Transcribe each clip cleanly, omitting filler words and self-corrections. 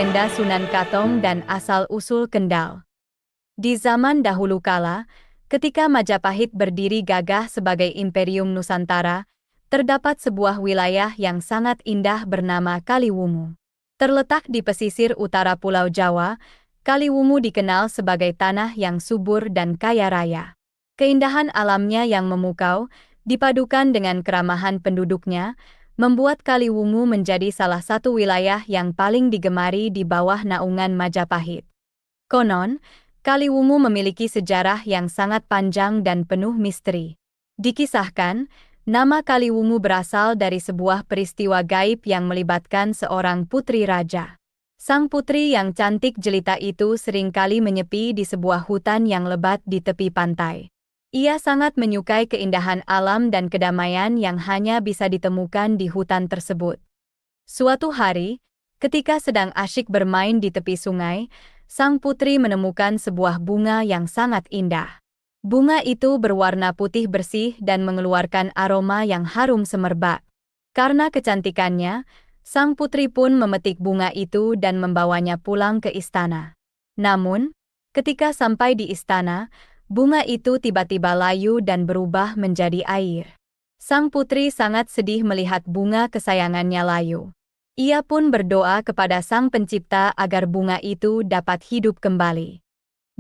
Legenda Sunan Katong dan asal-usul Kendal. Di zaman dahulu kala, ketika Majapahit berdiri gagah sebagai Imperium Nusantara, terdapat sebuah wilayah yang sangat indah bernama Kaliwungu. Terletak di pesisir utara Pulau Jawa, Kaliwungu dikenal sebagai tanah yang subur dan kaya raya. Keindahan alamnya yang memukau, dipadukan dengan keramahan penduduknya, membuat Kaliwungu menjadi salah satu wilayah yang paling digemari di bawah naungan Majapahit. Konon, Kaliwungu memiliki sejarah yang sangat panjang dan penuh misteri. Dikisahkan, nama Kaliwungu berasal dari sebuah peristiwa gaib yang melibatkan seorang putri raja. Sang putri yang cantik jelita itu seringkali menyepi di sebuah hutan yang lebat di tepi pantai. Ia sangat menyukai keindahan alam dan kedamaian yang hanya bisa ditemukan di hutan tersebut. Suatu hari, ketika sedang asyik bermain di tepi sungai, sang putri menemukan sebuah bunga yang sangat indah. Bunga itu berwarna putih bersih dan mengeluarkan aroma yang harum semerbak. Karena kecantikannya, sang putri pun memetik bunga itu dan membawanya pulang ke istana. Namun, ketika sampai di istana, bunga itu tiba-tiba layu dan berubah menjadi air. Sang putri sangat sedih melihat bunga kesayangannya layu. Ia pun berdoa kepada Sang Pencipta agar bunga itu dapat hidup kembali.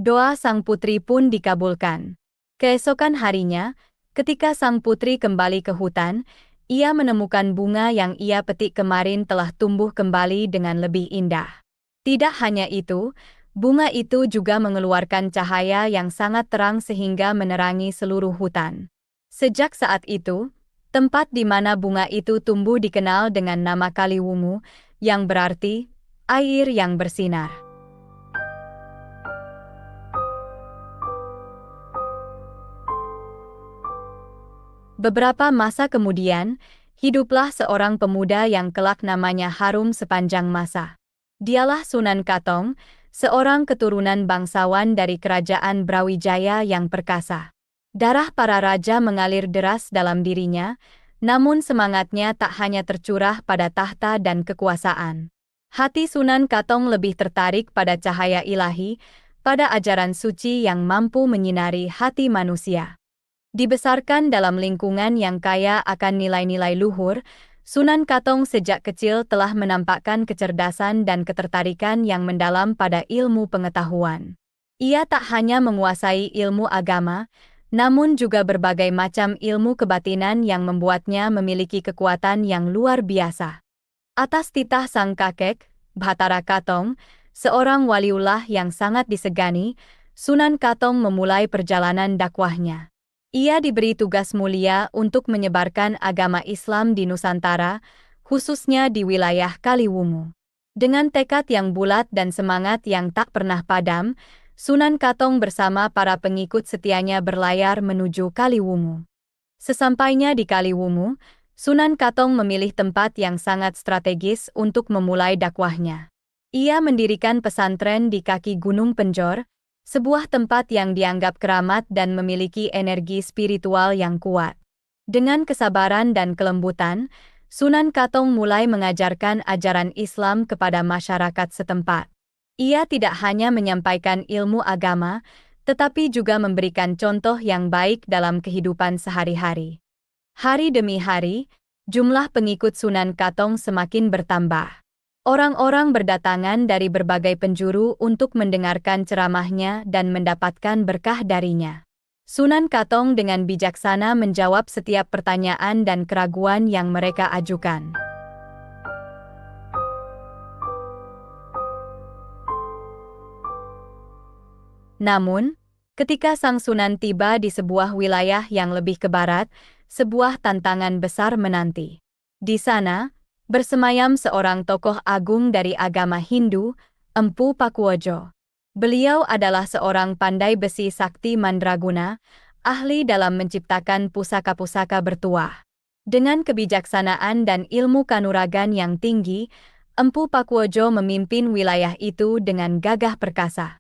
Doa sang putri pun dikabulkan. Keesokan harinya, ketika sang putri kembali ke hutan, ia menemukan bunga yang ia petik kemarin telah tumbuh kembali dengan lebih indah. Tidak hanya itu, bunga itu juga mengeluarkan cahaya yang sangat terang sehingga menerangi seluruh hutan. Sejak saat itu, tempat di mana bunga itu tumbuh dikenal dengan nama Kaliwungu, yang berarti air yang bersinar. Beberapa masa kemudian, hiduplah seorang pemuda yang kelak namanya harum sepanjang masa. Dialah Sunan Katong, seorang keturunan bangsawan dari kerajaan Brawijaya yang perkasa. Darah para raja mengalir deras dalam dirinya, namun semangatnya tak hanya tercurah pada tahta dan kekuasaan. Hati Sunan Katong lebih tertarik pada cahaya ilahi, pada ajaran suci yang mampu menyinari hati manusia. Dibesarkan dalam lingkungan yang kaya akan nilai-nilai luhur, Sunan Katong sejak kecil telah menampakkan kecerdasan dan ketertarikan yang mendalam pada ilmu pengetahuan. Ia tak hanya menguasai ilmu agama, namun juga berbagai macam ilmu kebatinan yang membuatnya memiliki kekuatan yang luar biasa. Atas titah sang kakek, Bhatara Katong, seorang waliullah yang sangat disegani, Sunan Katong memulai perjalanan dakwahnya. Ia diberi tugas mulia untuk menyebarkan agama Islam di Nusantara, khususnya di wilayah Kaliwungu. Dengan tekad yang bulat dan semangat yang tak pernah padam, Sunan Katong bersama para pengikut setianya berlayar menuju Kaliwungu. Sesampainya di Kaliwungu, Sunan Katong memilih tempat yang sangat strategis untuk memulai dakwahnya. Ia mendirikan pesantren di kaki Gunung Penjor, sebuah tempat yang dianggap keramat dan memiliki energi spiritual yang kuat. Dengan kesabaran dan kelembutan, Sunan Katong mulai mengajarkan ajaran Islam kepada masyarakat setempat. Ia tidak hanya menyampaikan ilmu agama, tetapi juga memberikan contoh yang baik dalam kehidupan sehari-hari. Hari demi hari, jumlah pengikut Sunan Katong semakin bertambah. Orang-orang berdatangan dari berbagai penjuru untuk mendengarkan ceramahnya dan mendapatkan berkah darinya. Sunan Katong dengan bijaksana menjawab setiap pertanyaan dan keraguan yang mereka ajukan. Namun, ketika sang Sunan tiba di sebuah wilayah yang lebih ke barat, sebuah tantangan besar menanti. Di sana, bersemayam seorang tokoh agung dari agama Hindu, Empu Pakuwojo. Beliau adalah seorang pandai besi sakti mandraguna, ahli dalam menciptakan pusaka-pusaka bertuah. Dengan kebijaksanaan dan ilmu kanuragan yang tinggi, Empu Pakuwojo memimpin wilayah itu dengan gagah perkasa.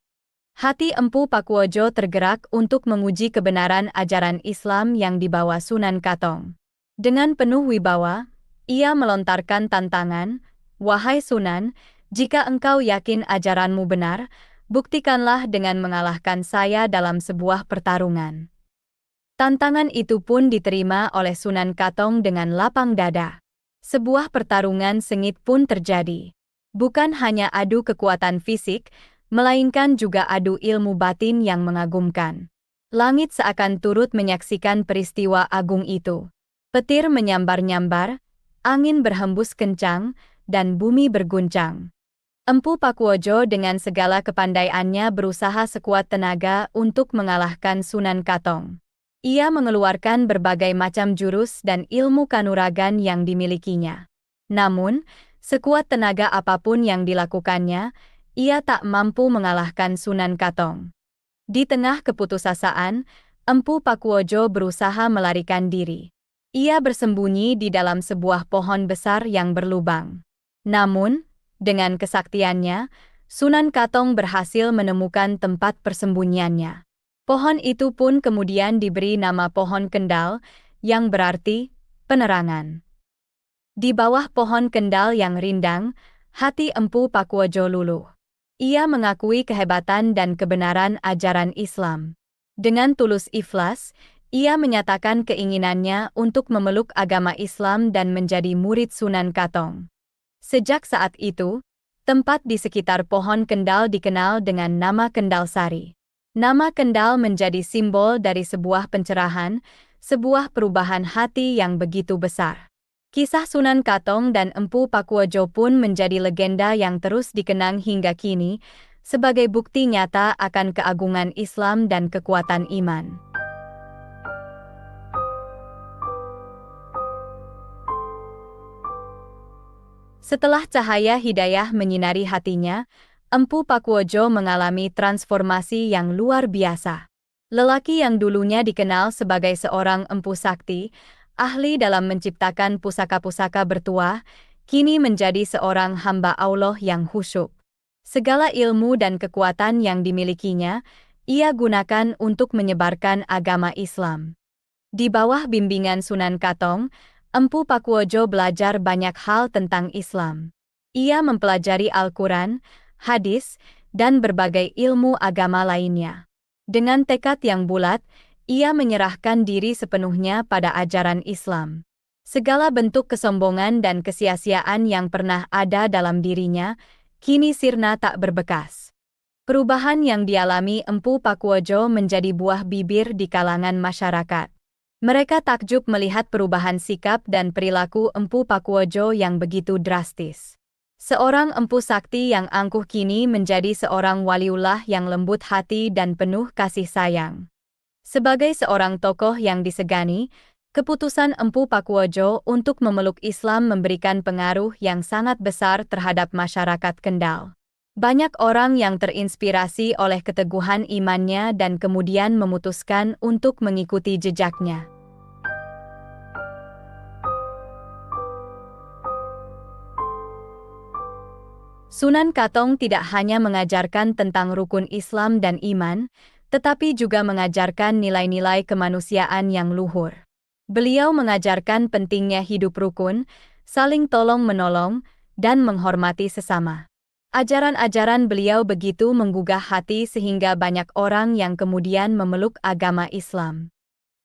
Hati Empu Pakuwojo tergerak untuk menguji kebenaran ajaran Islam yang dibawa Sunan Katong. Dengan penuh wibawa, ia melontarkan tantangan, "Wahai Sunan, Jika engkau yakin ajaranmu benar, buktikanlah dengan mengalahkan saya dalam sebuah pertarungan. Tantangan itu pun diterima oleh Sunan Katong dengan lapang dada. Sebuah pertarungan sengit pun terjadi. Bukan hanya adu kekuatan fisik, melainkan juga adu ilmu batin yang mengagumkan. Langit seakan turut menyaksikan peristiwa agung itu. Petir menyambar-nyambar, angin berhembus kencang, dan bumi berguncang. Empu Pakuojo dengan segala kepandaiannya berusaha sekuat tenaga untuk mengalahkan Sunan Katong. Ia mengeluarkan berbagai macam jurus dan ilmu kanuragan yang dimilikinya. Namun, sekuat tenaga apapun yang dilakukannya, ia tak mampu mengalahkan Sunan Katong. Di tengah keputusasaan, Empu Pakuojo berusaha melarikan diri. Ia bersembunyi di dalam sebuah pohon besar yang berlubang. Namun, dengan kesaktiannya, Sunan Katong berhasil menemukan tempat persembunyiannya. Pohon itu pun kemudian diberi nama Pohon Kendal, yang berarti penerangan. Di bawah pohon kendal yang rindang, hati Empu Pakuojo luluh. Ia mengakui kehebatan dan kebenaran ajaran Islam. Dengan tulus ikhlas, ia menyatakan keinginannya untuk memeluk agama Islam dan menjadi murid Sunan Katong. Sejak saat itu, tempat di sekitar pohon kendal dikenal dengan nama Kendal Sari. Nama Kendal menjadi simbol dari sebuah pencerahan, sebuah perubahan hati yang begitu besar. Kisah Sunan Katong dan Empu Pakuojo pun menjadi legenda yang terus dikenang hingga kini, sebagai bukti nyata akan keagungan Islam dan kekuatan iman. Setelah cahaya hidayah menyinari hatinya, Empu Pakuojo mengalami transformasi yang luar biasa. Lelaki yang dulunya dikenal sebagai seorang empu sakti, ahli dalam menciptakan pusaka-pusaka bertuah, kini menjadi seorang hamba Allah yang khusyuk. Segala ilmu dan kekuatan yang dimilikinya, ia gunakan untuk menyebarkan agama Islam. Di bawah bimbingan Sunan Katong, Empu Pakuojo belajar banyak hal tentang Islam. Ia mempelajari Al-Quran, hadis, dan berbagai ilmu agama lainnya. Dengan tekad yang bulat, ia menyerahkan diri sepenuhnya pada ajaran Islam. Segala bentuk kesombongan dan kesia-siaan yang pernah ada dalam dirinya, kini sirna tak berbekas. Perubahan yang dialami Empu Pakuojo menjadi buah bibir di kalangan masyarakat. Mereka takjub melihat perubahan sikap dan perilaku Empu Pakuojo yang begitu drastis. Seorang empu sakti yang angkuh kini menjadi seorang waliullah yang lembut hati dan penuh kasih sayang. Sebagai seorang tokoh yang disegani, keputusan Empu Pakuojo untuk memeluk Islam memberikan pengaruh yang sangat besar terhadap masyarakat Kendal. Banyak orang yang terinspirasi oleh keteguhan imannya dan kemudian memutuskan untuk mengikuti jejaknya. Sunan Katong tidak hanya mengajarkan tentang rukun Islam dan iman, tetapi juga mengajarkan nilai-nilai kemanusiaan yang luhur. Beliau mengajarkan pentingnya hidup rukun, saling tolong-menolong, dan menghormati sesama. Ajaran-ajaran beliau begitu menggugah hati sehingga banyak orang yang kemudian memeluk agama Islam.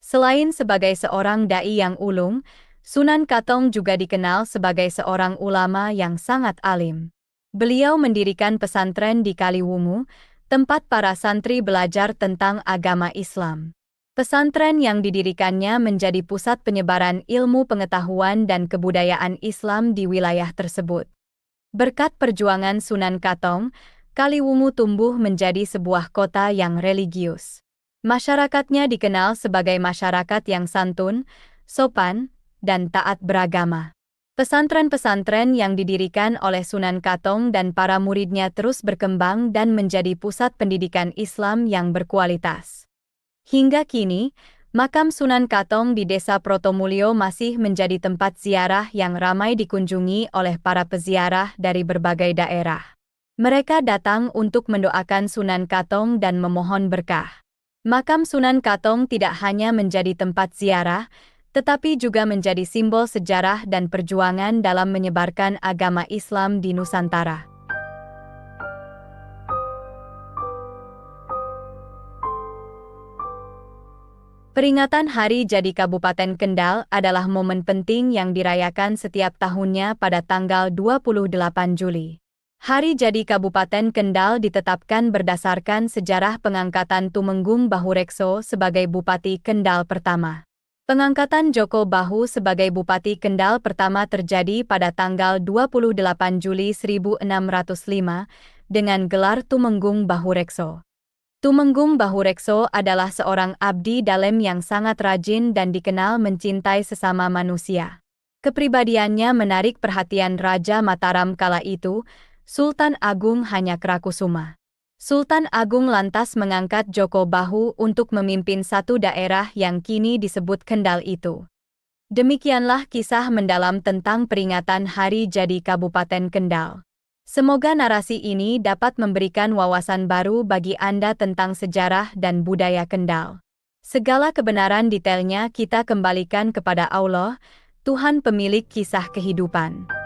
Selain sebagai seorang dai yang ulung, Sunan Katong juga dikenal sebagai seorang ulama yang sangat alim. Beliau mendirikan pesantren di Kaliwungu, tempat para santri belajar tentang agama Islam. Pesantren yang didirikannya menjadi pusat penyebaran ilmu pengetahuan dan kebudayaan Islam di wilayah tersebut. Berkat perjuangan Sunan Katong, Kaliwungu tumbuh menjadi sebuah kota yang religius. Masyarakatnya dikenal sebagai masyarakat yang santun, sopan, dan taat beragama. Pesantren-pesantren yang didirikan oleh Sunan Katong dan para muridnya terus berkembang dan menjadi pusat pendidikan Islam yang berkualitas. Hingga kini, makam Sunan Katong di Desa Protomulyo masih menjadi tempat ziarah yang ramai dikunjungi oleh para peziarah dari berbagai daerah. Mereka datang untuk mendoakan Sunan Katong dan memohon berkah. Makam Sunan Katong tidak hanya menjadi tempat ziarah, tetapi juga menjadi simbol sejarah dan perjuangan dalam menyebarkan agama Islam di Nusantara. Peringatan Hari Jadi Kabupaten Kendal adalah momen penting yang dirayakan setiap tahunnya pada tanggal 28 Juli. Hari Jadi Kabupaten Kendal ditetapkan berdasarkan sejarah pengangkatan Tumenggung Bahurekso sebagai Bupati Kendal pertama. Pengangkatan Joko Bahu sebagai Bupati Kendal pertama terjadi pada tanggal 28 Juli 1605 dengan gelar Tumenggung Bahurekso. Tumenggung Bahurekso adalah seorang abdi dalem yang sangat rajin dan dikenal mencintai sesama manusia. Kepribadiannya menarik perhatian Raja Mataram kala itu, Sultan Agung Hanyakrakusuma. Sultan Agung lantas mengangkat Joko Bahu untuk memimpin satu daerah yang kini disebut Kendal itu. Demikianlah kisah mendalam tentang peringatan Hari Jadi Kabupaten Kendal. Semoga narasi ini dapat memberikan wawasan baru bagi Anda tentang sejarah dan budaya Kendal. Segala kebenaran detailnya kita kembalikan kepada Allah, Tuhan pemilik kisah kehidupan.